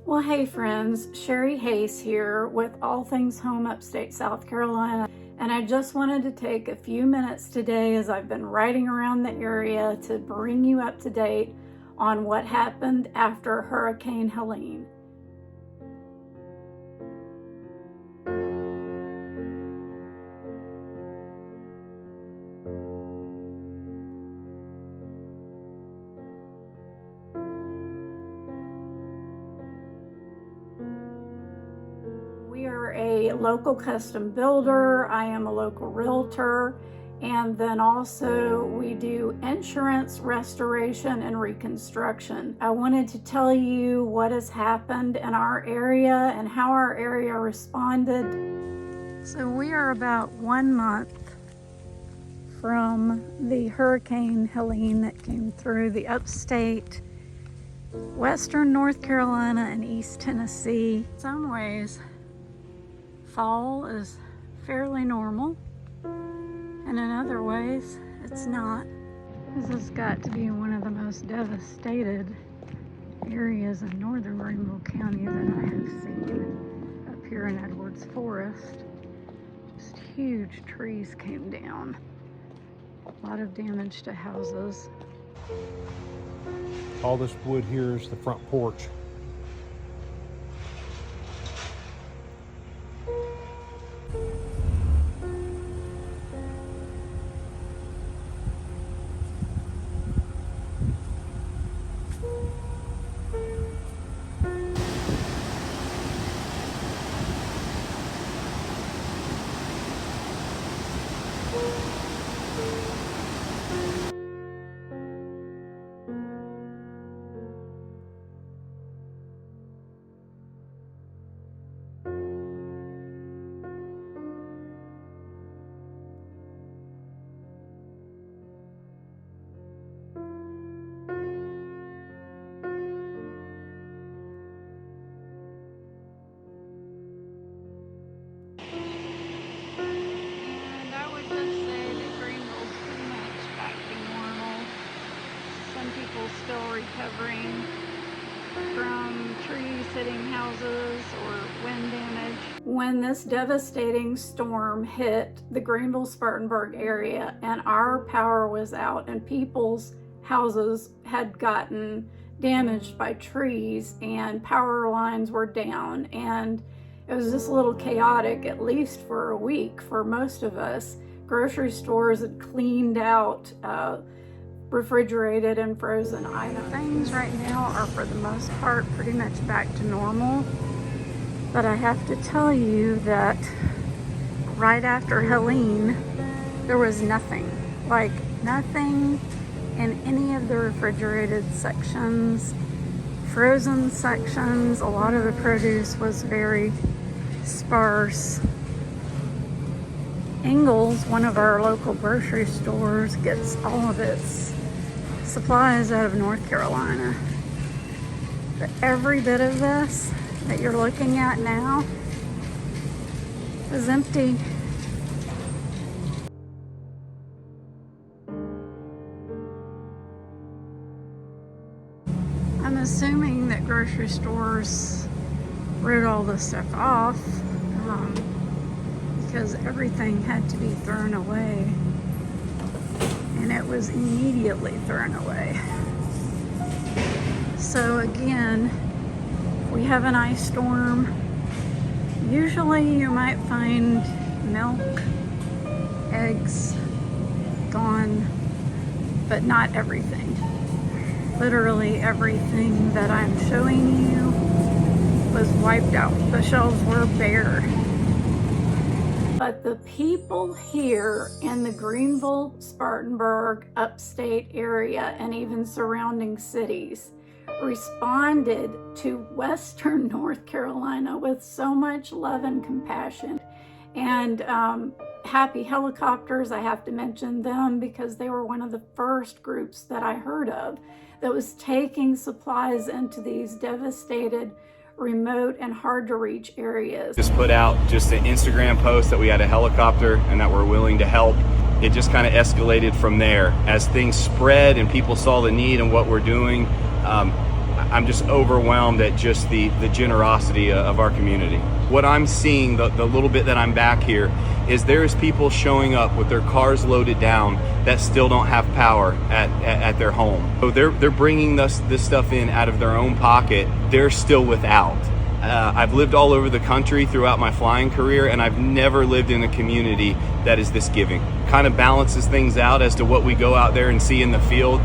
Well, hey friends, Sherry Hayes here with All Things Home Upstate South Carolina, and I just wanted to take a few minutes today as I've been riding around the area to bring you up to date on what happened after Hurricane Helene. We are a local custom builder. I am a local realtor, and then also we do insurance, restoration, and reconstruction. I wanted to tell you what has happened in our area and how our area responded. So we are about 1 month from the Hurricane Helene that came through the upstate, western North Carolina, and East Tennessee. In some ways, fall is fairly normal, and in other ways it's not. This has got to be one of the most devastated areas in northern Greenville County that I have seen. Up here in Edwards Forest, just huge trees came down. A lot of damage to houses. All this wood here is the front porch. Still recovering from trees hitting houses or wind damage. When this devastating storm hit the Greenville Spartanburg area and our power was out and people's houses had gotten damaged by trees and power lines were down, and it was just a little chaotic, at least for a week for most of us. Grocery stores had cleaned out refrigerated and frozen items. Things right now are for the most part pretty much back to normal, but I have to tell you that right after Helene there was nothing, like nothing in any of the refrigerated sections, frozen sections. A lot of the produce was very sparse. Ingles, one of our local grocery stores, gets all of its supplies out of North Carolina. But every bit of this that you're looking at now is empty. I'm assuming that grocery stores wrote all this stuff off because everything had to be thrown away. And it was immediately thrown away. So again, if we have an ice storm, usually you might find milk, eggs gone, but not everything. Literally everything that I'm showing you was wiped out. The shelves were bare. But the people here in the Greenville, Spartanburg, upstate area, and even surrounding cities responded to western North Carolina with so much love and compassion. And Happy Helicopters, I have to mention them because they were one of the first groups that I heard of that was taking supplies into these devastated, remote and hard to reach areas. Just put out just an Instagram post that we had a helicopter and that we're willing to help. It just kind of escalated from there. As things spread and people saw the need and what we're doing, I'm just overwhelmed at just the generosity of our community. What I'm seeing, the little bit that I'm back here, is there's people showing up with their cars loaded down that still don't have power at their home. So they're bringing this stuff in out of their own pocket. They're still without. I've lived all over the country throughout my flying career, and I've never lived in a community that is this giving. Kind of balances things out as to what we go out there and see in the field,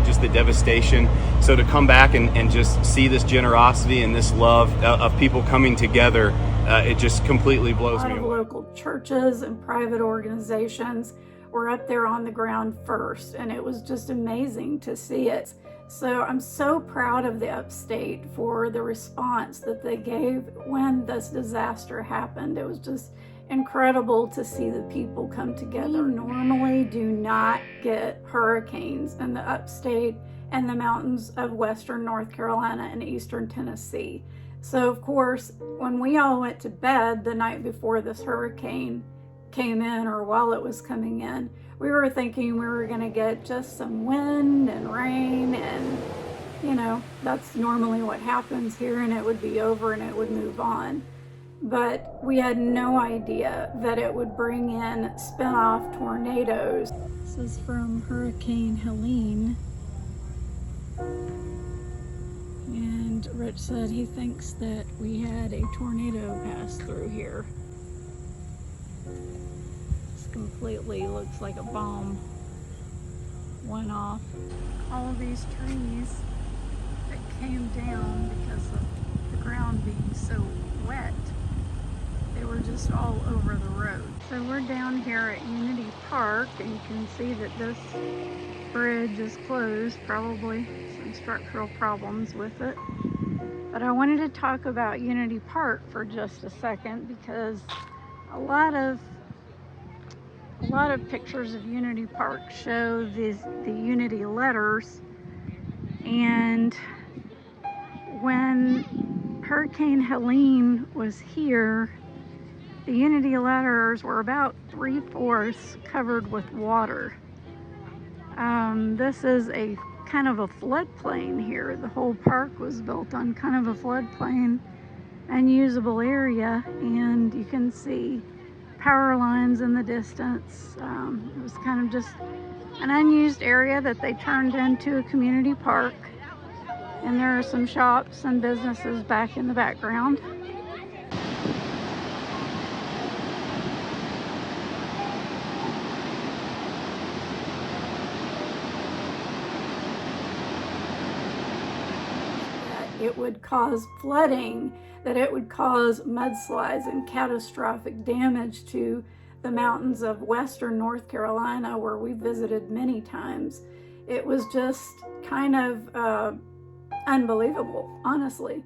just the devastation. So to come back and just see this generosity and this love of people coming together, it just completely blows me away. A lot of local churches and private organizations were up there on the ground first, and it was just amazing to see it. So I'm so proud of the Upstate for the response that they gave when this disaster happened. It was just incredible to see the people come together. We normally do not get hurricanes in the Upstate and the mountains of Western North Carolina and Eastern Tennessee. So of course, when we all went to bed the night before this hurricane came in, or while it was coming in, we were thinking we were going to get just some wind and rain, and you know, that's normally what happens here, and it would be over and it would move on. But we had no idea that it would bring in spin-off tornadoes. This is from Hurricane Helene. And Rich said he thinks that we had a tornado pass through here. Completely looks like a bomb went off. All of these trees that came down because of the ground being so wet, they were just all over the road. So we're down here at Unity Park, and you can see that this bridge is closed, probably some structural problems with it. But I wanted to talk about Unity Park for just a second, because a lot of pictures of Unity Park show the Unity letters, and when Hurricane Helene was here, the Unity letters were about 3/4 covered with water. This is a kind of a floodplain here. The whole park was built on kind of a floodplain, unusable area, and you can see power lines in the distance. It was kind of just an unused area that they turned into a community park, and there are some shops and businesses back in the background. It would cause flooding, that it would cause mudslides and catastrophic damage to the mountains of Western North Carolina, where we visited many times. It was just kind of unbelievable, honestly.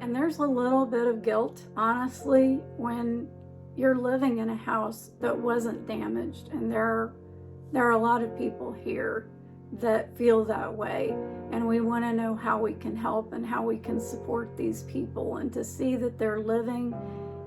And there's a little bit of guilt, honestly, when you're living in a house that wasn't damaged, and there are a lot of people here that feel that way, and we want to know how we can help and how we can support these people. And to see that they're living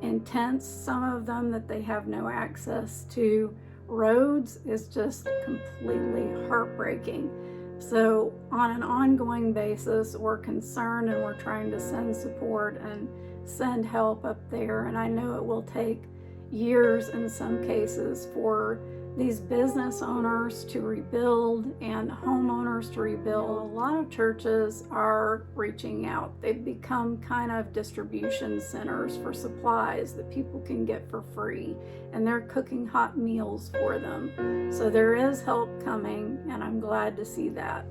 in tents, some of them that they have no access to roads, is just completely heartbreaking. So on an ongoing basis, we're concerned, and we're trying to send support and send help up there. And I know it will take years in some cases for these business owners to rebuild and homeowners to rebuild. A lot of churches are reaching out. They've become kind of distribution centers for supplies that people can get for free, and they're cooking hot meals for them. So there is help coming, and I'm glad to see that.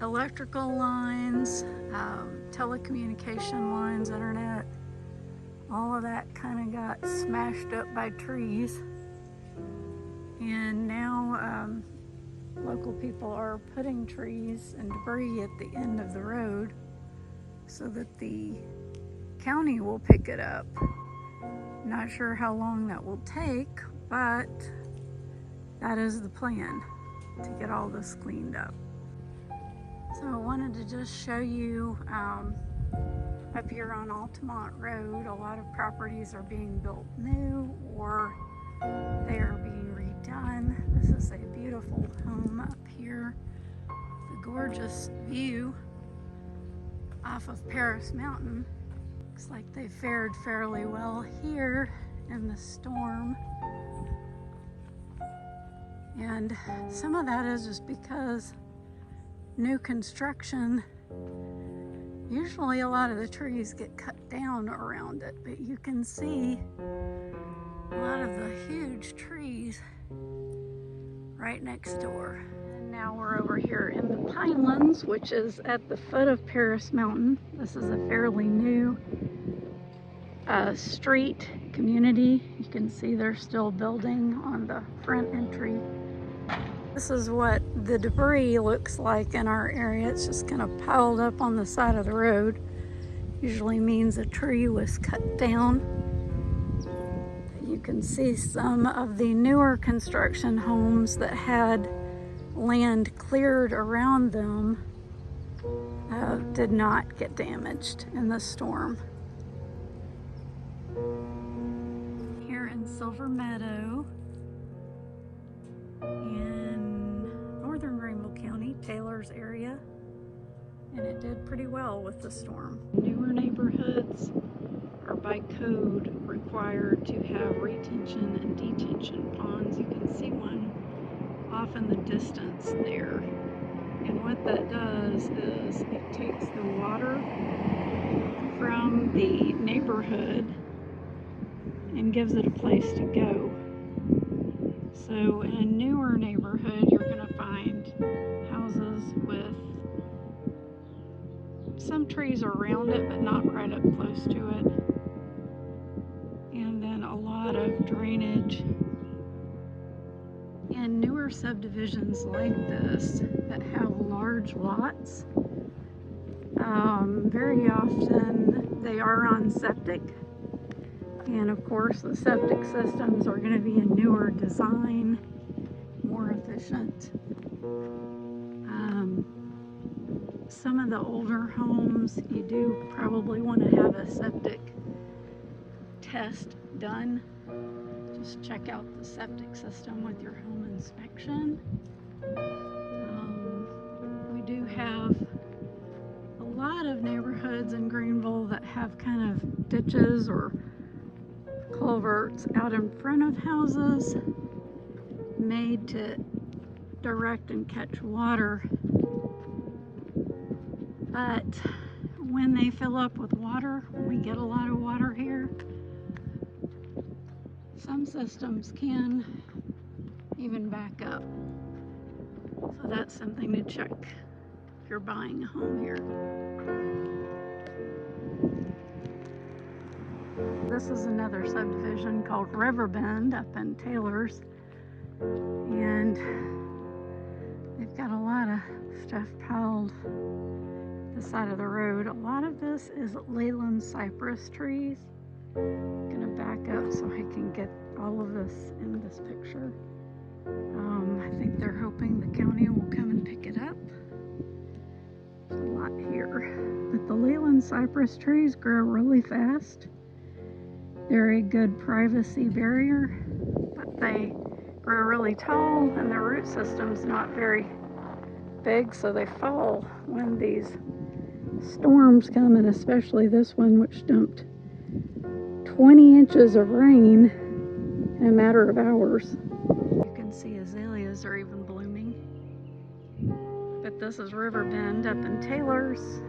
Electrical lines, telecommunication lines, internet, all of that kind of got smashed up by trees. And now local people are putting trees and debris at the end of the road so that the county will pick it up. Not sure how long that will take, but that is the plan, to get all this cleaned up. So I wanted to just show you Up here on Altamont Road, a lot of properties are being built new or they are being redone. This is a beautiful home up here. The gorgeous view off of Paris Mountain. Looks like they fared fairly well here in the storm. And some of that is just because new construction, usually a lot of the trees get cut down around it, but you can see a lot of the huge trees right next door. And now we're over here in the Pinelands, which is at the foot of Paris Mountain. This is a fairly new street community. You can see they're still building on the front entry. This is what the debris looks like in our area. It's just kind of piled up on the side of the road. Usually means a tree was cut down. You can see some of the newer construction homes that had land cleared around them did not get damaged in the storm. Here in Silver Meadow, in northern Greenville County, Taylor's area, and it did pretty well with the storm. Newer neighborhoods are by code required to have retention and detention ponds. You can see one off in the distance there. And what that does is it takes the water from the neighborhood and gives it a place to go. So in a newer neighborhood, you're going to find houses with some trees around it, but not right up close to it. And then a lot of drainage. In newer subdivisions like this that have large lots, very often they are on septic. And of course, the septic systems are going to be a newer design, more efficient. Some of the older homes, you do probably want to have a septic test done. Just check out the septic system with your home inspection. We do have a lot of neighborhoods in Greenville that have kind of ditches or culverts out in front of houses made to direct and catch water. But when they fill up with water, when we get a lot of water here, some systems can even back up. So that's something to check if you're buying a home here. This is another subdivision called Riverbend up in Taylors, and they've got a lot of stuff piled the side of the road. A lot of this is Leyland cypress trees. I'm gonna back up so I can get all of this in this picture. I think they're hoping the county will come and pick it up. There's a lot here. But the Leyland cypress trees grow really fast. They're a good privacy barrier, but they grow really tall and their root system's not very big, so they fall when these storms come, and especially this one, which dumped 20 inches of rain in a matter of hours. You can see azaleas are even blooming. But this is Riverbend up in Taylors,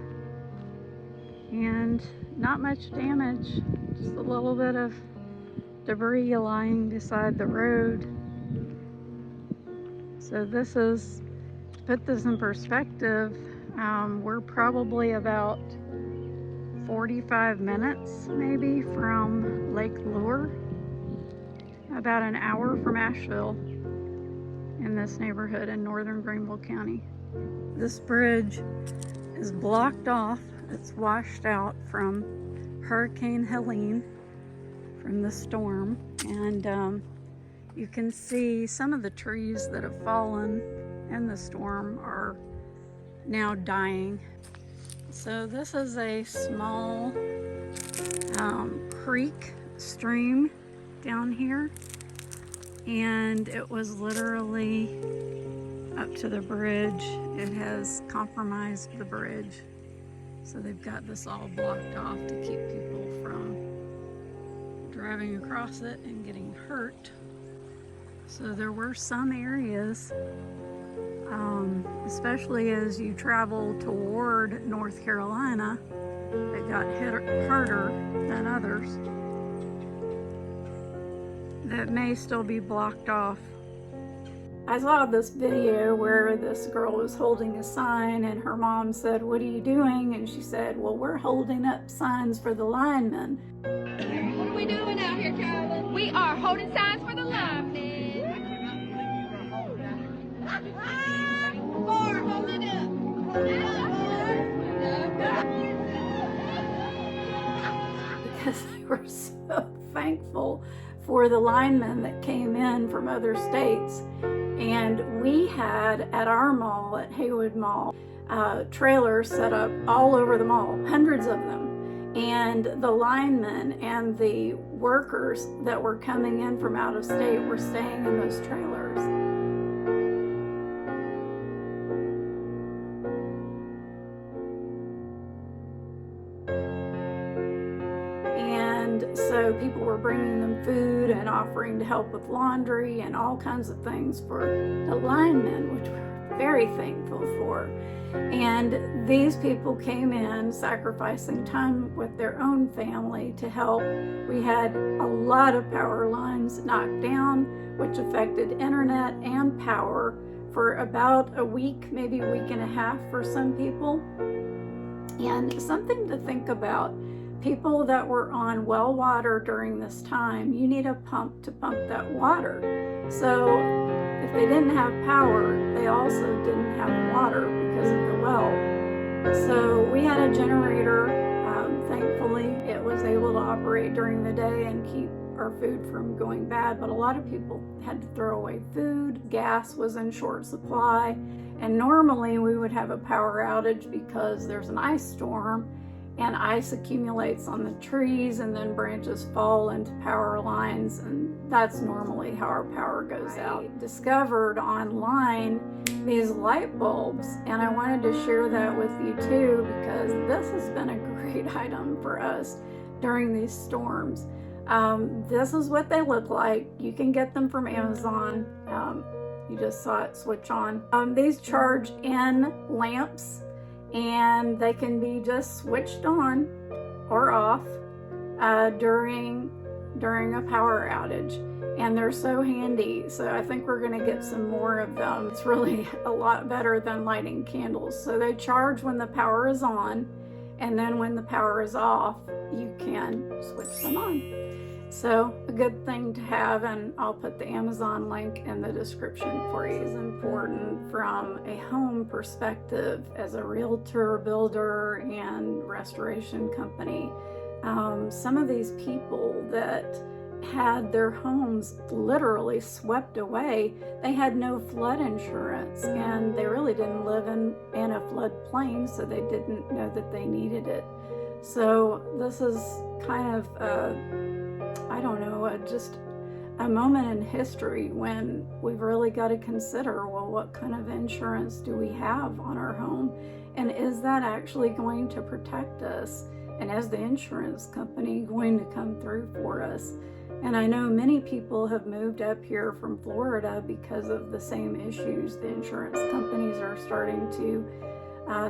and not much damage, just a little bit of debris lying beside the road. So this is, to put this in perspective, we're probably about 45 minutes maybe from Lake Lure, about an hour from Asheville, in this neighborhood in northern Greenville County. This bridge is blocked off. It's washed out from Hurricane Helene, from the storm, and you can see some of the trees that have fallen in the storm are now dying. So this is a small creek stream down here, and it was literally up to the bridge. It has compromised the bridge, so they've got this all blocked off to keep people from driving across it and getting hurt. So there were some areas, especially as you travel toward North Carolina, that got hit harder than others, that may still be blocked off. I saw this video where this girl was holding a sign and her mom said, "What are you doing?" And she said, "Well, we're holding up signs for the linemen." What are we doing out here, Carolyn? We are holding signs for the linemen. Hold it up. Hold it up. Because they were so thankful for the linemen that came in from other states. And we had at our mall, at Haywood Mall, trailers set up all over the mall, hundreds of them. And the linemen and the workers that were coming in from out of state were staying in those trailers. And so people were bringing them food and offering to help with laundry and all kinds of things for the linemen, which we were very thankful for. And these people came in sacrificing time with their own family to help. We had a lot of power lines knocked down, which affected internet and power for about a week, maybe a week and a half for some people. And something to think about, people that were on well water during this time, you need a pump to pump that water. So if they didn't have power, they also didn't have water because of the well. So we had a generator. Thankfully, it was able to operate during the day and keep our food from going bad, but a lot of people had to throw away food. Gas was in short supply, and normally we would have a power outage because there's an ice storm and ice accumulates on the trees and then branches fall into power lines, and that's normally how our power goes out. I discovered online these light bulbs, and I wanted to share that with you too, because this has been a great item for us during these storms. This is what they look like. You can get them from Amazon. You just saw it switch on. These charge in lamps, and they can be just switched on or off during a power outage. And they're so handy, so I think we're going to get some more of them. It's really a lot better than lighting candles. So they charge when the power is on, and then when the power is off, you can switch them on. So a good thing to have, and I'll put the Amazon link in the description for you. It's important from a home perspective as a realtor, builder, and restoration company. Some of these people that had their homes literally swept away, they had no flood insurance, and they really didn't live in a floodplain, so they didn't know that they needed it. So this is kind of just a moment in history when we've really got to consider, well, what kind of insurance do we have on our home, and is that actually going to protect us, and is the insurance company going to come through for us? And I know many people have moved up here from Florida because of the same issues. The insurance companies are starting to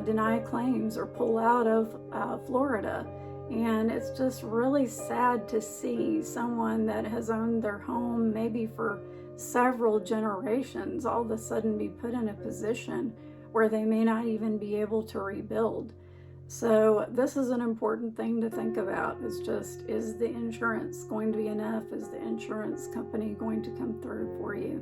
deny claims or pull out of Florida. And it's just really sad to see someone that has owned their home maybe for several generations all of a sudden be put in a position where they may not even be able to rebuild. So this is an important thing to think about. It's just, is the insurance going to be enough? Is the insurance company going to come through for you?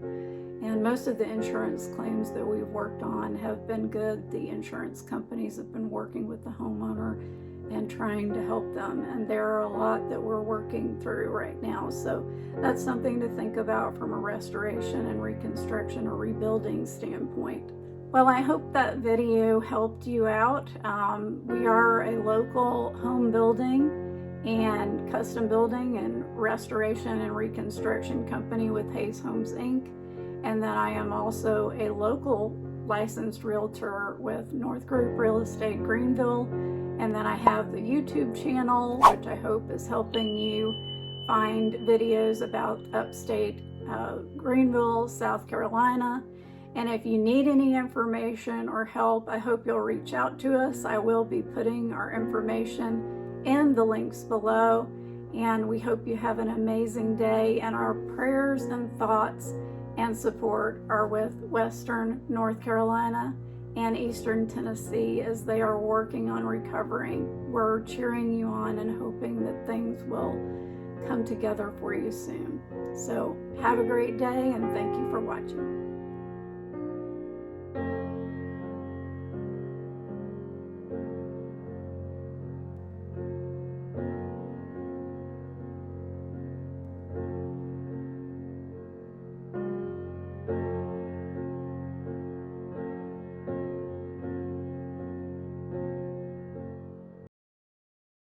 And most of the insurance claims that we've worked on have been good. The insurance companies have been working with the homeowner and trying to help them. And there are a lot that we're working through right now. So that's something to think about from a restoration and reconstruction or rebuilding standpoint. Well, I hope that video helped you out. We are a local home building and custom building and restoration and reconstruction company with Hayes Homes Inc. And then I am also a local licensed realtor with North Group RealEstate Greenville. And then I have the YouTube channel, which I hope is helping you find videos about upstate Greenville, South Carolina. And if you need any information or help, I hope you'll reach out to us. I will be putting our information in the links below. And we hope you have an amazing day. And our prayers and thoughts and support are with Western North Carolina and Eastern Tennessee as they are working on recovering. We're cheering you on and hoping that things will come together for you soon. So have a great day and thank you for watching.